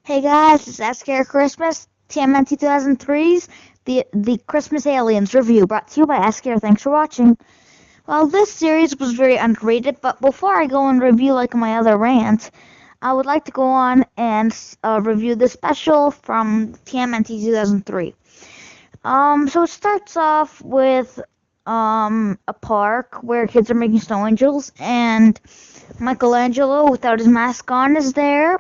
Hey guys, it's A.S.K Christmas, TMNT 2003's the Christmas Aliens review, brought to you by A.S.K. Thanks for watching. Well, this series was very underrated, but before I go and review like my other rant, I would like to go on and review the special from TMNT 2003. So it starts off with a park where kids are making snow angels, and Michelangelo, without his mask on, is there.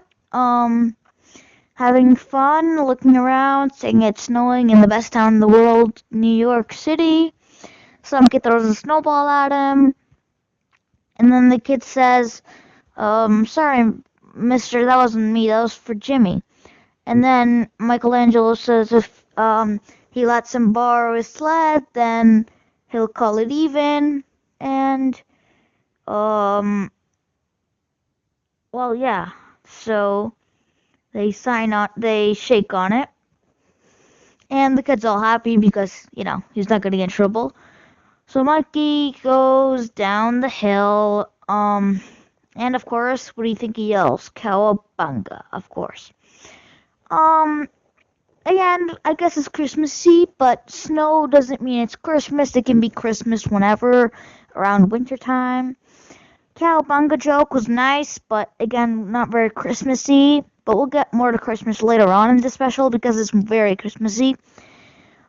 Having fun, looking around, saying it's snowing in the best town in the world, New York City. Some kid throws a snowball at him, and then the kid says, sorry, mister, that wasn't me, that was for Jimmy. And then Michelangelo says if he lets him borrow his sled, then he'll call it even, and, well, yeah, so they shake on it. And the kid's all happy because, he's not going to get in trouble. So Mikey goes down the hill, and of course, what do you think he yells? Cowabunga, of course. Um, Again, I guess it's Christmassy, but snow doesn't mean it's Christmas. It can be Christmas whenever, around wintertime. Cowabunga joke was nice, but again, not very Christmassy. But we'll get more to Christmas later on in the special because it's very Christmassy.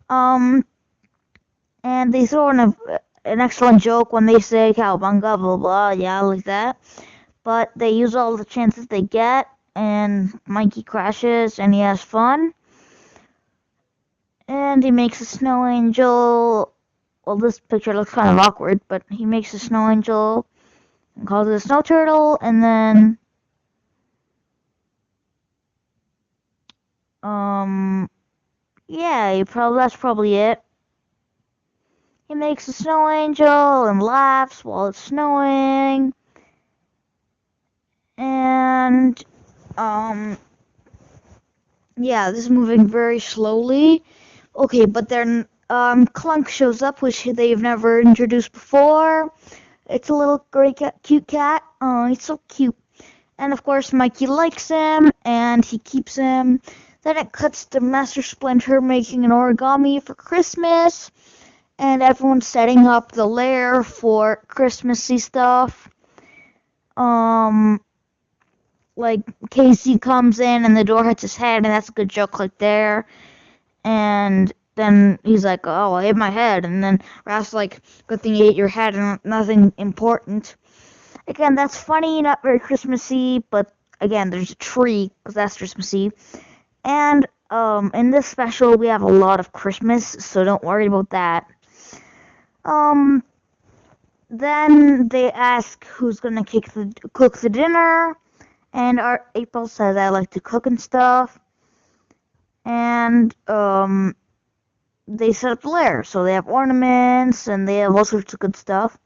Um, and they throw in an excellent joke when they say cowabunga, blah, blah, yeah, like that. But they use all the chances they get, and Mikey crashes, and he has fun. And he makes a snow angel. Well, this picture looks kind of awkward, but he makes a snow angel and calls it a snow turtle, and then, yeah, that's probably it. He makes a snow angel and laughs while it's snowing. And, yeah, this is moving very slowly. Okay, but then, Clunk shows up, which they've never introduced before. It's a little gray cat, cute cat. Oh, he's so cute. And of course, Mikey likes him, and he keeps him. Then it cuts to Master Splinter making an origami for Christmas, and everyone's setting up the lair for Christmassy stuff. Like Casey comes in and the door hits his head, and that's a good joke right there. And then he's like, "Oh, I hit my head," and then Ralph's like, "Good thing you hit your head and nothing important." Again, that's funny, not very Christmassy, but again, there's a tree because that's Christmassy. And in this special, we have a lot of Christmas, so don't worry about that. Um, then they ask who's gonna cook the dinner, and April says I like to cook and stuff. And they set up the lair, so they have ornaments and they have all sorts of good stuff.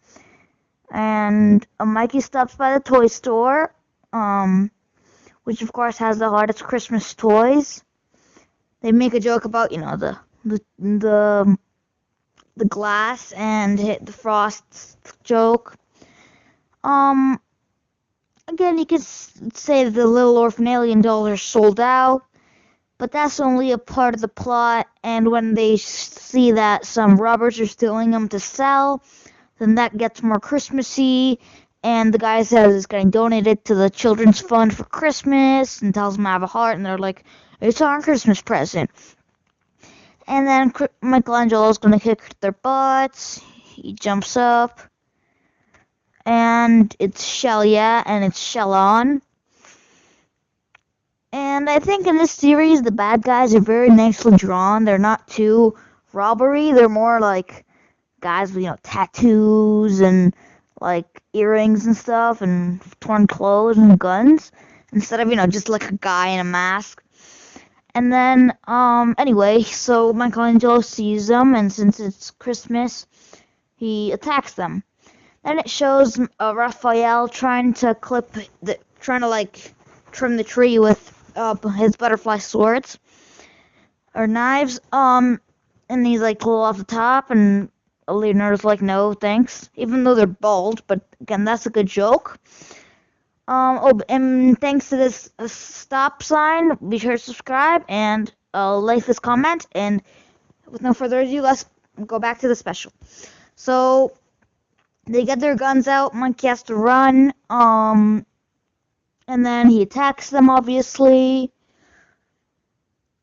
And Mikey stops by the toy store, which of course has the hottest Christmas toys. They make a joke about the glass and hit the frost joke. Again, you could say the little orphan alien dolls are sold out, but that's only a part of the plot. And when they see that some robbers are stealing them to sell, then that gets more Christmassy. And the guy says it's getting donated to the Children's Fund for Christmas, and tells them I have a heart, and they're like, it's our Christmas present. And then Michelangelo's gonna kick their butts. He jumps up, and it's shell yeah, and it's shell on. And I think in this series, the bad guys are very nicely drawn. They're not too robbery. They're more like guys with, tattoos and, like, earrings and stuff and torn clothes and guns. Instead of, just like a guy in a mask. And then, anyway, so Michelangelo sees them, and since it's Christmas, he attacks them. Then it shows Raphael trying to trim the tree with his butterfly swords or knives. And he's like, pull off the top, and Leonardo's like, no, thanks. Even though they're bald, but again, that's a good joke. And thanks to this stop sign, be sure to subscribe and like this comment. And with no further ado, let's go back to the special. So they get their guns out. Monkey has to run. And then he attacks them, obviously.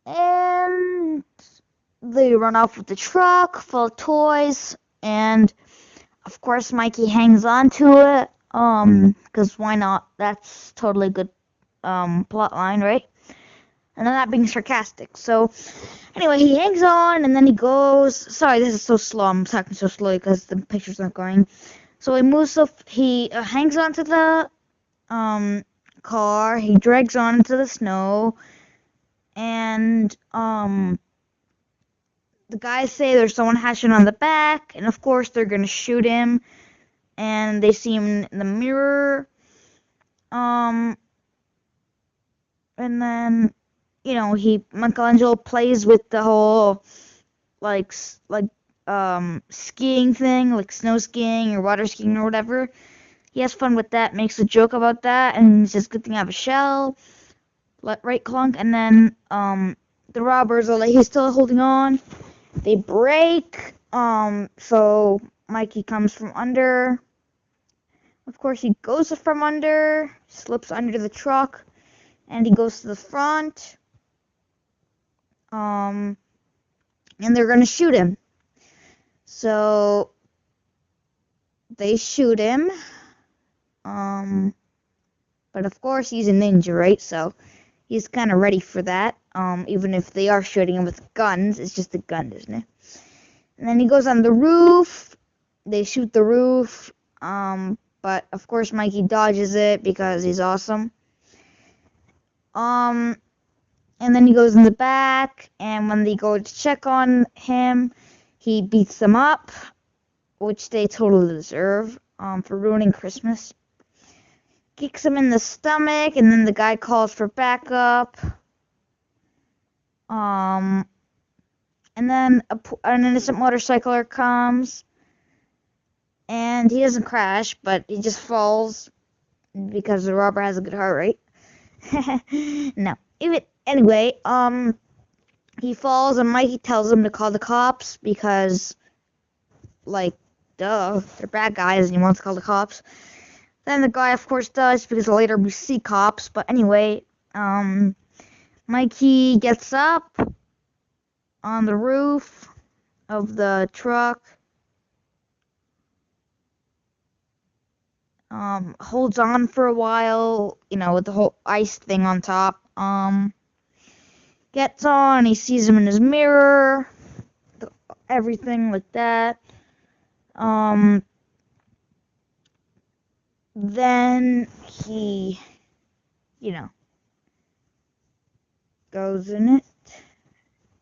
And they run off with the truck full of toys. And of course, Mikey hangs on to it. Because why not? That's totally good plot line, right? And I'm not being sarcastic. So, anyway, he hangs on, and then he goes. Sorry, this is so slow. I'm talking so slowly because the picture's not going. So he moves. So he hangs onto the car. He drags on into the snow, and the guys say there's someone hashing on the back, and of course they're gonna shoot him. And they see him in the mirror. And then Michelangelo plays with the whole like skiing thing, like snow skiing or water skiing or whatever. He has fun with that, makes a joke about that, and he says, "Good thing I have a shell." Right, Clunk? And then the robbers are like, he's still holding on. They break. So Mikey comes from under. Of course, he goes from under, slips under the truck, and he goes to the front. And they're gonna shoot him. So they shoot him. But of course he's a ninja, right? So he's kind of ready for that. Even if they are shooting him with guns, it's just a gun, isn't it? And then he goes on the roof. They shoot the roof. But of course Mikey dodges it because he's awesome. And then he goes in the back, and when they go to check on him, he beats them up, which they totally deserve, for ruining Christmas. Kicks him in the stomach, and then the guy calls for backup. And then an innocent motorcycler comes, and he doesn't crash, but he just falls because the robber has a good heart rate. No. Anyway, he falls, and Mikey tells him to call the cops because, like, duh, they're bad guys, and he wants to call the cops. Then the guy, of course, does because later we see cops. But anyway, Mikey gets up on the roof of the truck, holds on for a while, with the whole ice thing on top. Gets on, he sees him in his mirror, everything like that. Then he, goes in it.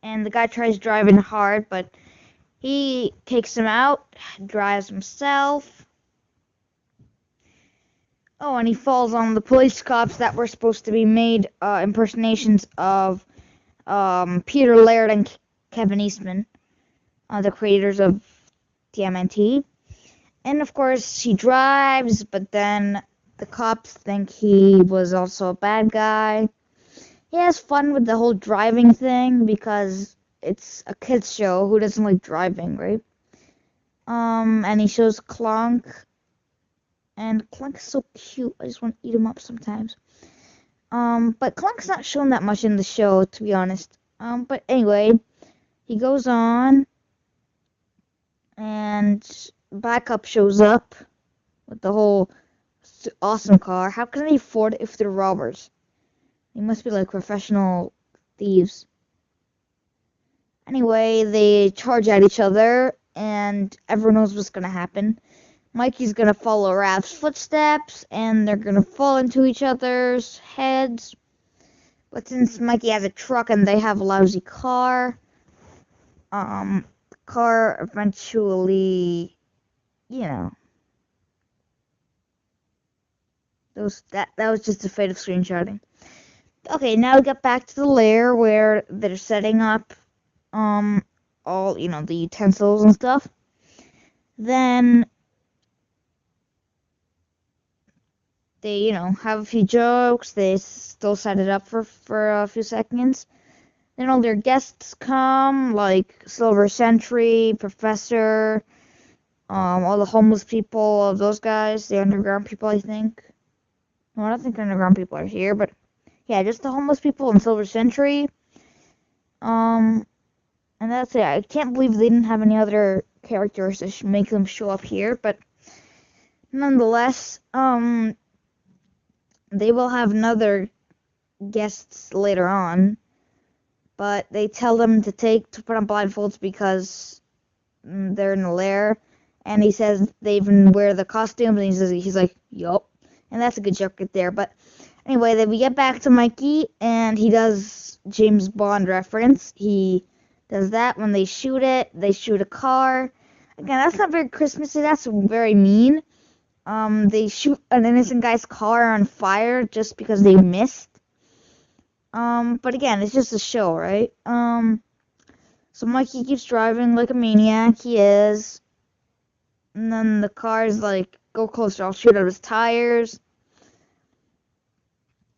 And the guy tries driving hard, but he takes him out, drives himself. Oh, and he falls on the police cops that were supposed to be made impersonations of Peter Laird and Kevin Eastman, the creators of TMNT. And of course, he drives, but then the cops think he was also a bad guy. He has fun with the whole driving thing because it's a kids show. Who doesn't like driving, right? And he shows Clunk. And Clunk's so cute. I just want to eat him up sometimes. But Clunk's not shown that much in the show, to be honest. But anyway, he goes on, and backup shows up with the whole awesome car. How can they afford it if they're robbers? They must be like professional thieves. Anyway, they charge at each other, and everyone knows what's gonna happen. Mikey's gonna follow Raph's footsteps, and they're gonna fall into each other's heads. But since Mikey has a truck and they have a lousy car, the car eventually, that was just a fate of screenshotting. Okay, now we get back to the lair where they're setting up all the utensils and stuff. Then they, have a few jokes. They still set it up for a few seconds. Then all their guests come, like Silver Sentry, Professor, all the homeless people, those guys, the underground people, I think. Well, I don't think underground people are here, but yeah, just the homeless people and Silver Sentry. And that's it. I can't believe they didn't have any other characters to make them show up here, but nonetheless, they will have another guests later on, but they tell them to put on blindfolds because they're in the lair, and he says they even wear the costumes, and he's like, yup, and that's a good joke right there. But anyway, then we get back to Mikey, and he does James Bond reference. He does that when they shoot a car. Again, that's not very Christmassy, that's very mean. They shoot an innocent guy's car on fire just because they missed. But again, it's just a show, right? So Mikey keeps driving like a maniac, he is. And then the car's like, go closer, I'll shoot out his tires.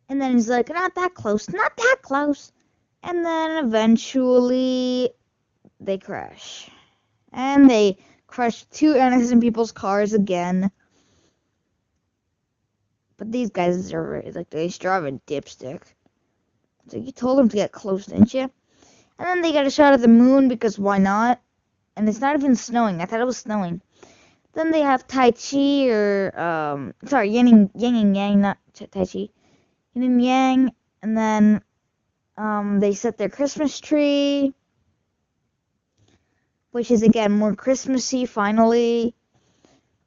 And then he's like, not that close, not that close. And then eventually, they crash. And they crash two innocent people's cars again. But these guys are like, they drive a dipstick. So you told them to get close, didn't you? And then they get a shot of the moon because why not? And it's not even snowing. I thought it was snowing. Then they have Tai Chi Yin and Yang, not Tai Chi. Yin and Yang. And then they set their Christmas tree, which is again more Christmassy finally.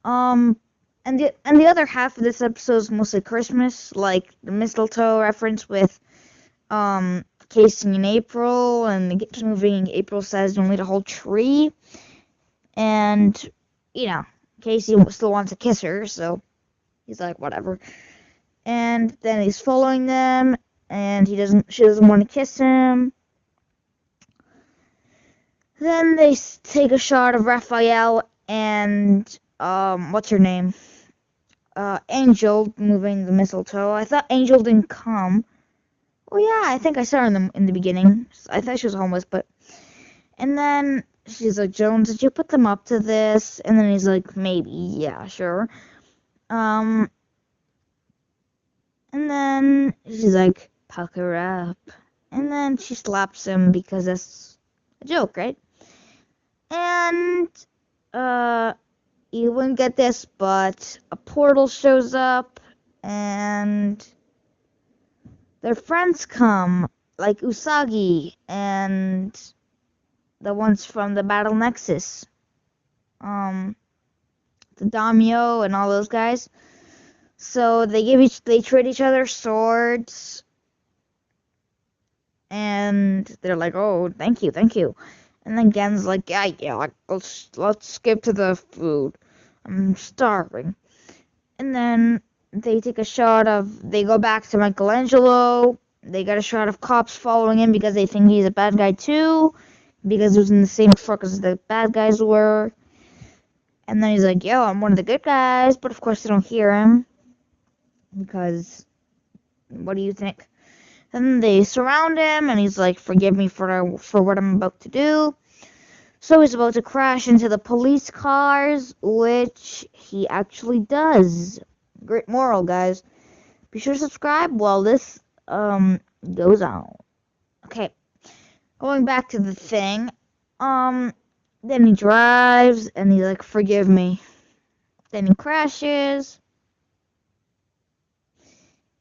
And the other half of this episode is mostly Christmas, like the mistletoe reference with Casey and April, and it keeps moving. April says don't need a whole tree, and Casey still wants to kiss her, so he's like whatever. And then he's following them, and she doesn't want to kiss him. Then they take a shot of Raphael and what's her name? Angel moving the mistletoe. I thought Angel didn't come. Oh yeah, I think I saw her in the beginning. I thought she was homeless, but... And then she's like, Jones, did you put them up to this? And then he's like, maybe, yeah, sure. And then she's like, pucker up. And then she slaps him because that's a joke, right? And, you wouldn't get this, but a portal shows up, and their friends come, like Usagi, and the ones from the Battle Nexus. The Daimyo and all those guys. So they trade each other swords, and they're like, oh, thank you. And then Gen's like, yeah, let's skip to the food. I'm starving. And then they take a shot they go back to Michelangelo. They got a shot of cops following him because they think he's a bad guy too, because he was in the same truck as the bad guys were. And then he's like, yo, I'm one of the good guys, but of course they don't hear him, because what do you think? Then they surround him, and he's like, forgive me for what I'm about to do. So he's about to crash into the police cars, which he actually does. Great moral, guys. Be sure to subscribe while this goes on. Okay, going back to the thing. Then he drives, and he's like, forgive me. Then he crashes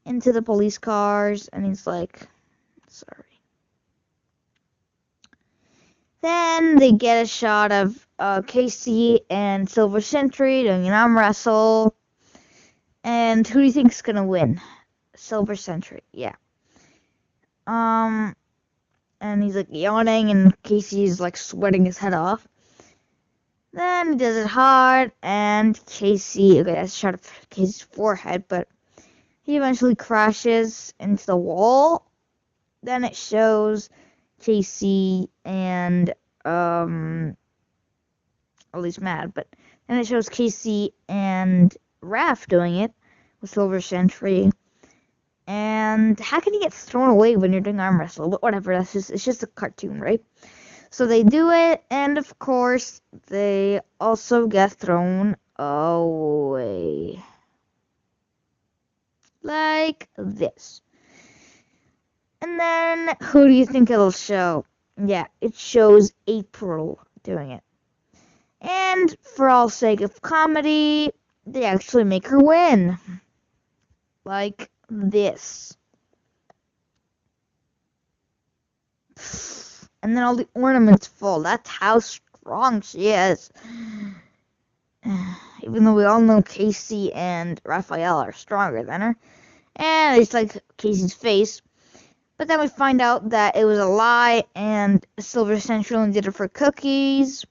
into the police cars, and he's like, sorry. Then they get a shot of Casey and Silver Sentry doing an arm wrestle. And who do you think's gonna win? Silver Sentry, yeah. And he's like yawning, and Casey's like sweating his head off. Then he does it hard, and Casey, okay, that's a shot of Casey's forehead, but he eventually crashes into the wall. Then it shows Casey and at least Mad, but then it shows Casey and Raph doing it, with Silver Sentry. And how can he get thrown away when you're doing arm wrestle? But whatever, it's just a cartoon, right? So they do it, and of course, they also get thrown away. Like this. And then, who do you think it'll show? Yeah, it shows April doing it. And for all sake of comedy, they actually make her win. Like this. And then all the ornaments fall. That's how strong she is. Even though we all know Casey and Raphael are stronger than her. And it's like Casey's face. But then we find out that it was a lie and Silver Sentry only did it for cookies,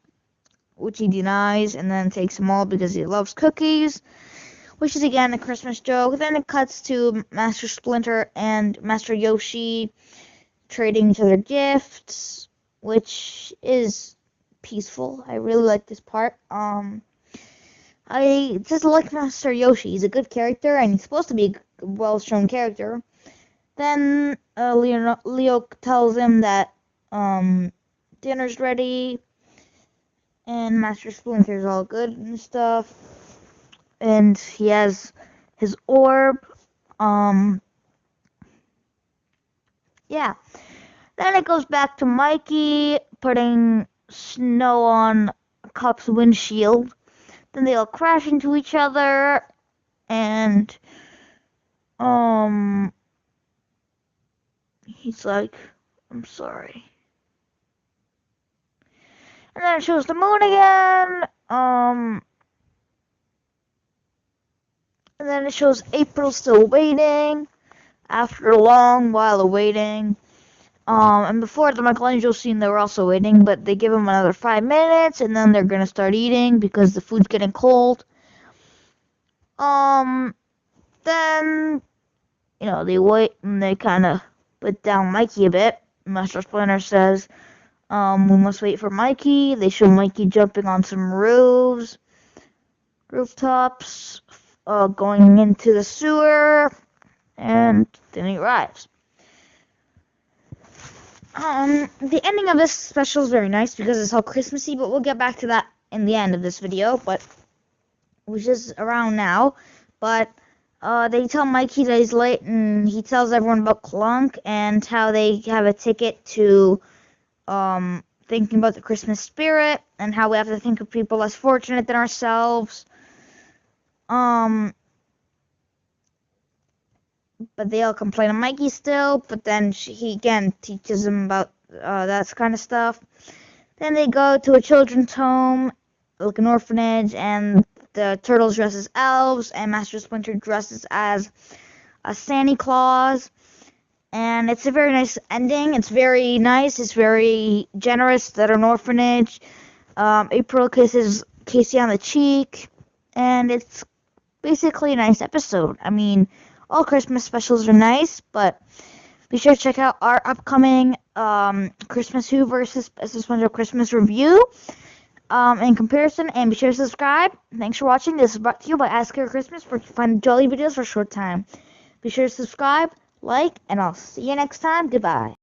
which he denies and then takes them all because he loves cookies, which is again a Christmas joke. Then it cuts to Master Splinter and Master Yoshi trading each other gifts, which is peaceful. I really like this part. I just like Master Yoshi. He's a good character and he's supposed to be a well-shown character. Then Leo tells him that dinner's ready and Master Splinter's all good and stuff. And he has his orb. Yeah. Then it goes back to Mikey putting snow on Cup's windshield. Then they all crash into each other and he's like, I'm sorry. And then it shows the moon again. And then it shows April still waiting after a long while of waiting. And before the Michelangelo scene, they were also waiting, but they give them another 5 minutes, and then they're gonna start eating because the food's getting cold. Then, they wait and they kind of put down Mikey a bit. Master Splinter says, we must wait for Mikey. They show Mikey jumping on some rooftops, going into the sewer, and then he arrives. The ending of this special is very nice because it's all Christmassy, but we'll get back to that in the end of this video, which is around now. But they tell Mikey that he's late, and he tells everyone about Clunk and how they have a ticket to thinking about the Christmas spirit and how we have to think of people less fortunate than ourselves. But they all complain to Mikey still, but then he again teaches them about that kind of stuff. Then they go to a children's home, like an orphanage, and the turtles dress as elves, and Master Splinter dresses as a Santa Claus. And it's a very nice ending. It's very nice. It's very generous. They're an orphanage. April kisses Casey on the cheek, and it's basically a nice episode. I mean, all Christmas specials are nice, but be sure to check out our upcoming Christmas Who versus Splinter Christmas review in comparison, and be sure to subscribe. Thanks for watching. This is brought to you by A.S.K Christmas, where you can find jolly videos for a short time. Be sure to subscribe, like, and I'll see you next time. Goodbye.